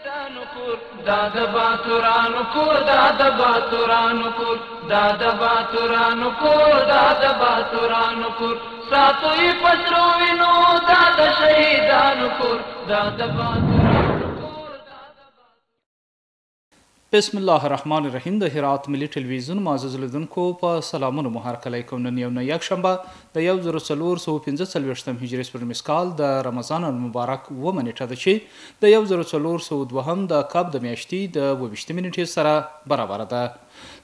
دا د باتورانو کور دا د باتورانو کور دا د باتورانو کور دا د باتورانو کور ساتو یې پسرو وینو دا د شهیدانو کور دا د باتورانو کور دا د بسم الله الرحمن الرحیم. د هرات ملي ټلویزیون معزز لیدونکو په سلامونو مو هرکلی کوم. نن یو نه یکشنبه د 1445 هجري سپوږمیز کال د رمضان المبارک 9 نیټه ده چې د 1402 د کاب د میاشتې د 22 نیټې سره برابر ده.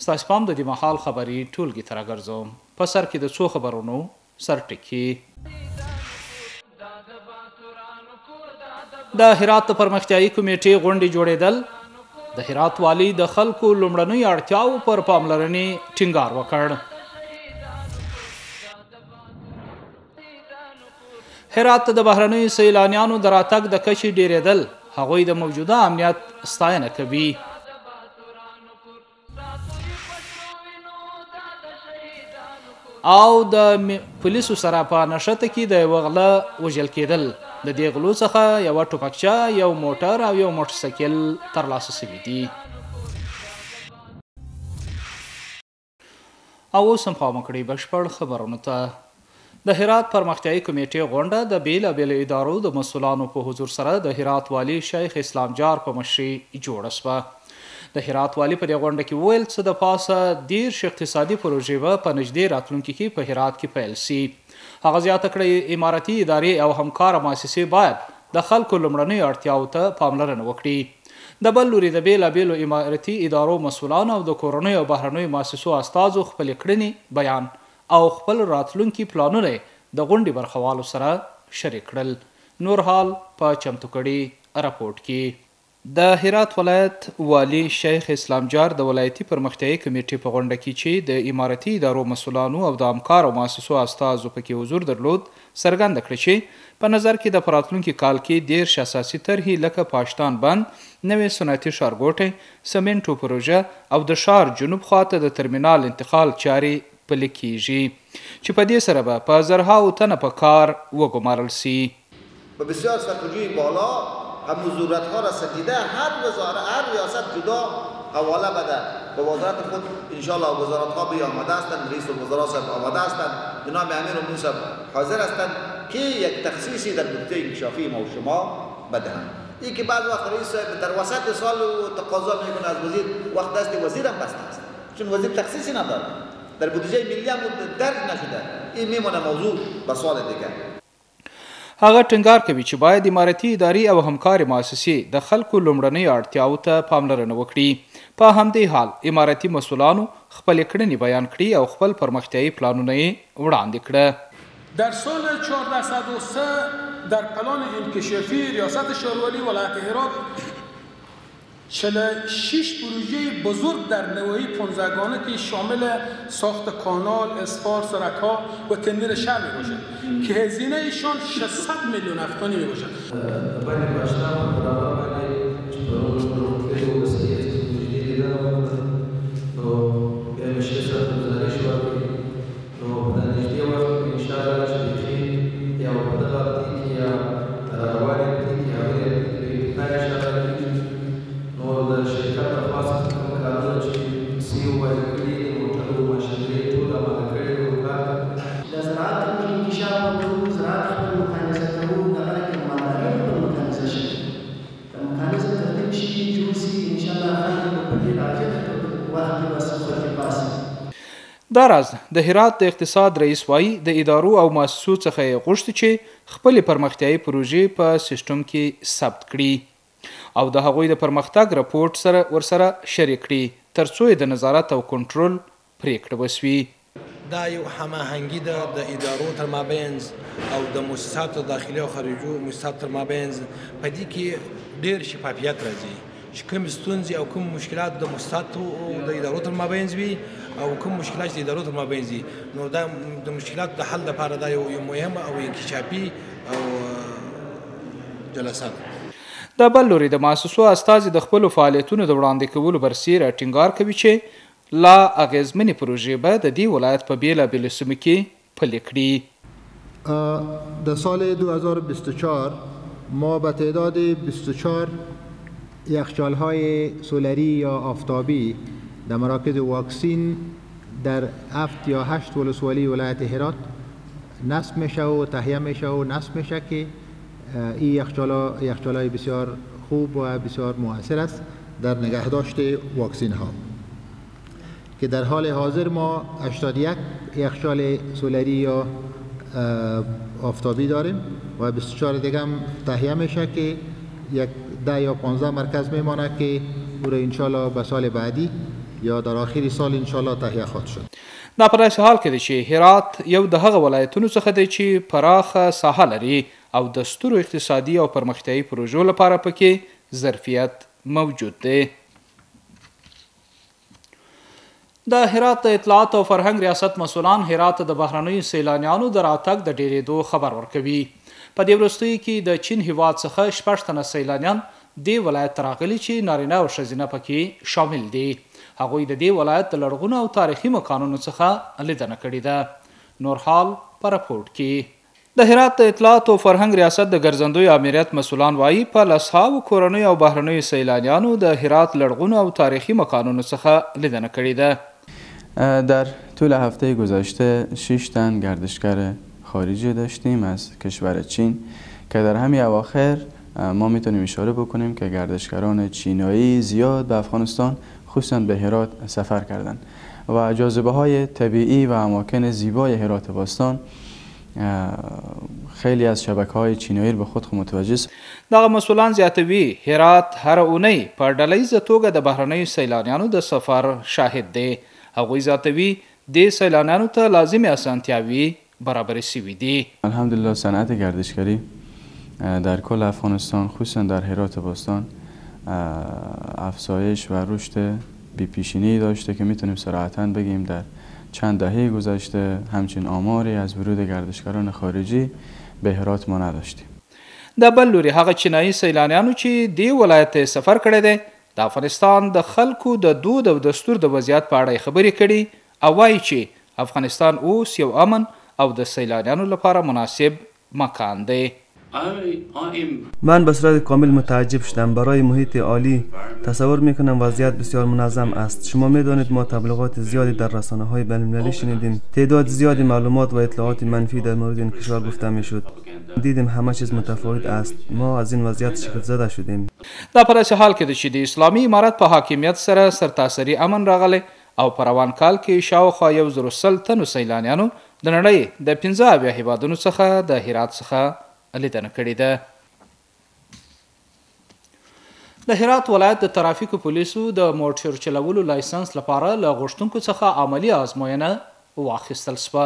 ستاسو پام د دې مهال خبري ټولګي ته راګرځوم. په سر کې د څو خبرونو سرټکي. د هرات پرمختیایي کمیټې غونډې جوړېدل. د هرات والی د خلکو لومړنۍ اړتیاو پر پاملرنې ټینګار وکړ. هرات د بهرنیو سیلانیانو د راتګ د کچې ډیرېدل. هغوی د موجوده امنیت ستاینه کوي. او د پولیسو سره په نښته کې د یوه غله وژل کېدل. د دې غلو څخه یوه ټوپکچه، یو موټر او یو موټرسایکل ترلاسه شوي دي. او اوس هم پام وکړئ بشپړ خبرونو ته. د هرات پرمختیایي کمیټې غونډه د بیلابیلو ادارو د مسؤلانو په حضور سره د هرات والي شیخ اسلام جار په مشرۍ جوړه شوه. د هرات والي په دې غونډه کې وویل څه د پاسه 10 اقتصادي پروژې به په نږدې راتلونکي کې په هرات کې پیل شي. هغه زیاته کړې اماراتي ادارې او همکاره مؤسسې باید د خلکو لومړنیو اړتیاو ته پاملرنه وکړي. د بل لوري د بیلابیلو اماراتي ادارو مسؤلانو او د کورنیو او بهرنیو مؤسسو استازو خپلې کړنې بیان او خپل راتلونکي پلانونه د غونډې برخوالو سره شریک کړل. نور حال په چمتو کړي راپورټ کې. د هرات ولایت والی شیخ اسلام جار د ولایتي پرمختیایي کمیټې په غونډه کې چې د اماراتي ادارو مسؤلانو او د همکارو مؤسسو استازو پکې حضور درلود څرګنده کړه چې په نظر کې د راتلونکي کال کې 10 اساسي طرحې لکه پاشتان بند، نوې صنعتي ښارګوټی، سمنټو پروژه او د ښار جنوب خواته د ترمینال انتقال چارې پلي کیږي چې په دې سره به په زرهاو تنه په کار وګمارل شي. به بسیار سطحی بالا هم ضرورت ها را ستیده هر وزارت هر ریاست جدا حواله بده به وزارت خود. انشالله وزارت ها به آماده هستند، رئیس الوزراء صاحب آماده هستند، جناب امیر المؤمنین صاحب حاضر هستند که یک تخصیصی در نکته انکشافی ما و شما بدهند. این که بعض وقت رئیس صاحب در وسط سال تقاضا میکنه از وزیر، وقت دست وزیر هم بسته است چون وزیر تخصیصی نداره، در بودجه ملی هم درج نشده. این میمونه موضوع به سال دیگر. هغه ټینګار کوي چې باید اماراتي ادارې او همکاري مؤسسې د خلکو لومړنیو اړتیاو ته پاملرنه وکړي. په همدې حال اماراتي مسؤلانو خپلې کړنې بیان کړي او خپل پرمختیایي پلانونه یې وړاندې کړه. در سال 1403 در پلان انکشافی ریاست شهروانی ولایت هرات 46 پروژه بزرگ در نواحی 15 گانه که شامل ساخت کانال، اسفار، سرک‌ها و تندر شهر میباشد که هزینه ایشان 600 میلیون افغانی میباشد. دا راز د هرات د اقتصاد رئیس وایي د ادارو او مؤسسو څخه یې غوښتي چې خپلې پرمختیایي پروژې په سیسټم کې ثبت کړي او د هغوی د پرمختګ راپورټ ورسره شریک کړي ترڅو یې د نظارت او کنټرول پریکړه وشي. دا یو هماهنګي ده د ادارو تر مابینځ او د مؤسساتو داخلي او خارجي مؤسساتو تر مابینځ. په دې کې ډېر شفافیت راځي چې کوم ستونزې او کوم مشکلات د مؤسساتو او د ادارو تر مابینځ وي او کوم مشکلات د ادارو تر مابینځ وي. نو دا د مشکلاتو د حل لپاره دا یو مهم او انکشافي او جلسات. د بل لوري د مؤسسو استازي د خپلو فعالیتونو د وړاندې کولو برسیره ټینګار کوي چې لا اغیزمنې پروژې به د دې ولایت په بیلابیلو سیمو کې پلي کړي. در سال 2024 ما به تعداد 24 یخچال‌های سولری یا آفتابی در مراکز واکسین در 7 یا 8 ولسوالی ولایت هرات نصب میشه و تهیه میشه و نصب میشه که این یخچال‌های بسیار خوب و بسیار مؤثر است در نگهداشت واکسین ها که در حال حاضر ما 81 یخچال سولری یا آفتابی داریم و 24 دیگه هم تهیه میشه که یک 10 یا 15 مرکز میمانه که او را انشالله به سال بعدی یا در آخر سال انشالله تهیه خواهد شد. دا په داسې حال کې دی چې هرات یو د هغه ولایتونو څخه دی چې پراخه ساحه لري او د سترو اقتصادي او پرمختیایي پروژو لپاره پکې ظرفیت موجود دی. د هرات د اطلاعات او فرهنګ ریاست مسؤلان هرات د بهرنیو سیلانیانو د راتګ د ډیرېدو خبر ورکوي. په دې وروستیو کې د چین هیواد څخه 6 تنه سیلانیان دې ولایت ته راغلي چې نارینه او ښځینه پکې شامل دي. هغوی د دې ولایت د لرغونو او تاریخي مکانونو څخه لیدنه کړې ده. نور حال په راپورټ کې. د هرات د اطلاعات او فرهنګ ریاست د ګرځندوی امریت مسؤلان وایي په لسهاو کورنیو او بهرنیو سیلانیانو د هرات لرغونو او تاریخی مکانونو څخه لیدنه کړې ده. در طول هفته گذشته 6 تن گردشگر خارجی داشتیم از کشور چین که در همین اواخر ما میتونیم اشاره بکنیم که گردشگران چینایی زیاد به افغانستان خصوصا به هرات سفر کردند و جاذبه های طبیعی و اماکن زیبای هرات باستان خیلی از شبکه‌های چینایی به خود متوجه است. دغه مسؤلان زیاتوي هرات هر اونۍ په ډلهیزه توګه د بهرنیو سیلانیانو د سفر شاهد دی. هغوی زیاتوي د سیلانیانو ته لازمي اسانتیاوي برابر شوي دي. الحمدلله صنعت گردشگری در کل افغانستان خصوصا در هرات باستان افزایش و رشد بی‌پیشینه‌ای داشته که میتونیم صراحتاً بگیم در چند دهه گذشته همچین آماری از ورود گردشگران خارجی به هرات ما نداشتیم. د بل لوري هغه چینایي سیلانیانو چې دې ولایت سفر کړی دی د افغانستان د خلکو د دود او دستور د وضعیت په اړه خبرې کړي او وایي چې افغانستان اوس یو امن او د سیلانیانو لپاره مناسب مکان دی. من به صورت کامل متعجب شدم. برای محیط عالی تصور میکنم وضعیت بسیار منظم است. شما میدانید ما تبلیغات زیادی در رسانه‌های بین‌المللی شنیدیم. تعداد زیادی معلومات و اطلاعات منفی در مورد این کشور گفته میشد. دیدیم همه چیز متفاوت است. ما از این وضعیت شگفت زده شدیم. دا په داسې حال کې ده چې د اسلامي امارت په حاکمیت سره سرتاسري امن راغلی او په روان کال کې شاوخوا 110 تنو سیلانیانو د نړۍ د 15 هیوادونو څخه د هرات څخه لیدنه کړې ده. د هرات ولایت د ترافیکو پولیسو د موټر چلولو لایسنس لپاره له غوښتونکو څخه عملی آزموینه واخیستل شوه.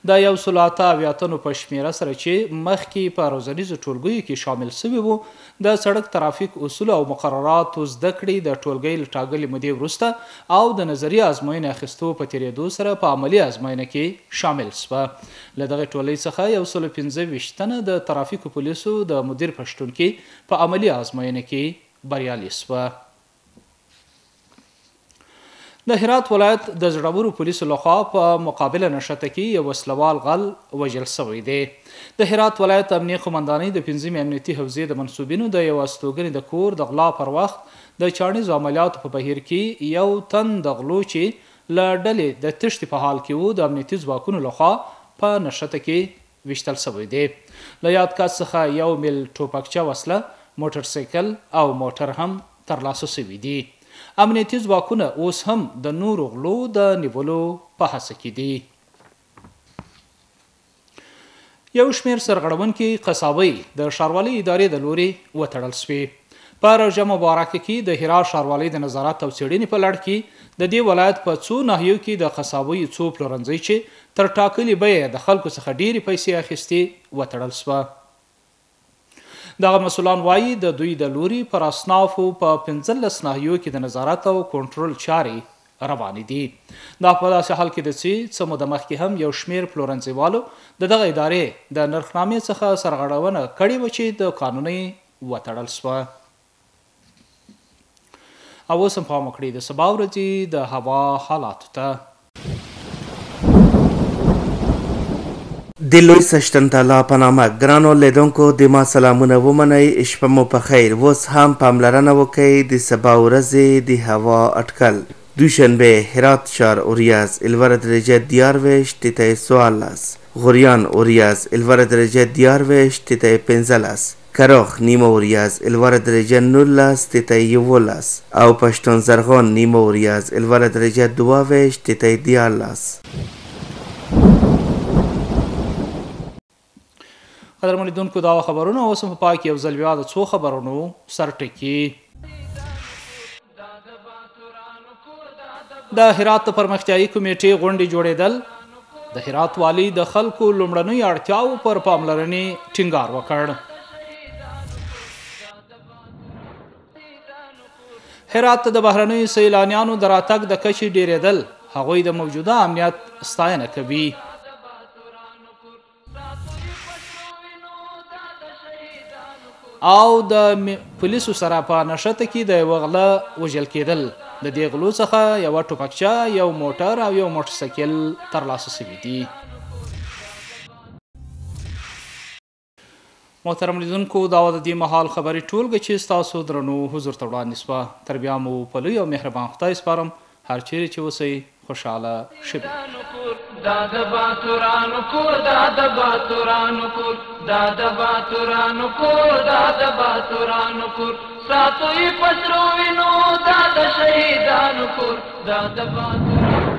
د 108 تنو په شمیره سره چې مخکې په روزنیزو ټولګیو کې شامل شوي وو د سړک ترافیک اصول او مقرراتو زده کړې د ټولګۍ له ټاکلې مودې وروسته او د نظري ازموینې اخیستو په تېرېدو سره په عملي ازموینه کې شامل شوه. له دغې ټولۍ څخه 125 تنه د ترافیکو پولیسو د مدیر پشتونکي په عملي ازموینه کې بریالي شوه. د هرات ولایت د زړورو پولیسو لخوا په مقابله نښته کې یو وسلوال غل وژل شوی دی. د هرات ولایت امنیه قمندانۍ د 5مې امنیتي حوزې د منصوبینو د یو استوګنې د کور د غلا پر وخت د چاڼیزو عملیاتو په بهیر کې یو تن د غلو چې له ډلې د تښتې په حال کې وو د امنیتي ځواکونو لخوا په نښته کې ویشتل شوی دی. له یاد کس څخه 1 میل ټوپکچه وسله، موټر سایکل او موټر هم ترلاسه شوي دي. امنیتي ځواکونه اوس هم د نورو غلو د نیولو په هڅه کې دي. یو شمېر سرغړونکي قصابۍ د ښاروالۍ ادارې د لوري وتړل شوې. په روژه مبارکه کې د هرات ښاروالۍ د نظارت او څېړنې په لړ کې د دې ولایت په څو ناحیو کې د قصابۍ څو پلورنځۍ چې تر ټاکلې بیې د خلکو څخه ډېرې پیسې اخیستې وتړل شوه. دغه مسؤلان وایي د دوی د لوري پر اصنافو په 15 ناحیو کې د نظارت او کنټرول چارې روانې دي. دا په داسې حال کې ده چې څه موده مخکې هم یو شمېر پلورنځیوالو د دغه ادارې د نرخنامې څخه سرغړونه کړې وه چې د قانوني وتړل شوه. او اوس هم پام وکړئ د سبا ورځې د هوا حالاتو ته. د لوی سشتن تعالی په نامه ګرانو لیدونکو د ما سلامونه ومنئ، شپه مو په خیر. اوس هم پاملرنه وکئ د سبا ورځې د هوا اټکل. دوشنبه هرات ښار اوریاز الوره درجه 24 تیته 14، غوریان اوریاز الوره درجه 24 تیته 15، کراخ نیمه اوریاز الوره درجه 19 تیته 11 او پشتون زرغان نیمه اوریاز الوره درجه 22 تیته 14. قدرمن لیدونکو دا خبرونه اوس هم په پای کې یو ځل بیا د څو خبرونو سرټکي. د هرات پرمختیایي کمیټې غونډې جوړېدل. د هرات والی د خلکو لومړنۍ اړتیاو پر پاملرنې ټینګار وکړ. هرات د بهرنیو سیلانیانو د راتګ د کچې ډیرېدل. هغوی د موجوده امنیت ستاینه کوي. او د پولیسو سره په نښته کې د یوه غله وژل کېدل. د دې غلو څخه یوه ټوپکچه، یو موټر او یو موټرسایکل ترلاسه شوي دي. محترم لیدونکو، دا د دې مهال خبرې ټولګه چې ستاسو درنو حضور ته وړاندې شوه. تر بیا مو په لوی او مهربان خدای سپارم. هر چیرې چې اوسئ خوشحاله شئ. دا د باتورانو کور، دا د باتورانو کور، دا د باتورانو کور، دا د باتورانو کور، ساتو یې په سرو وینو، دا د شهیدانو کور، دا د باتورانو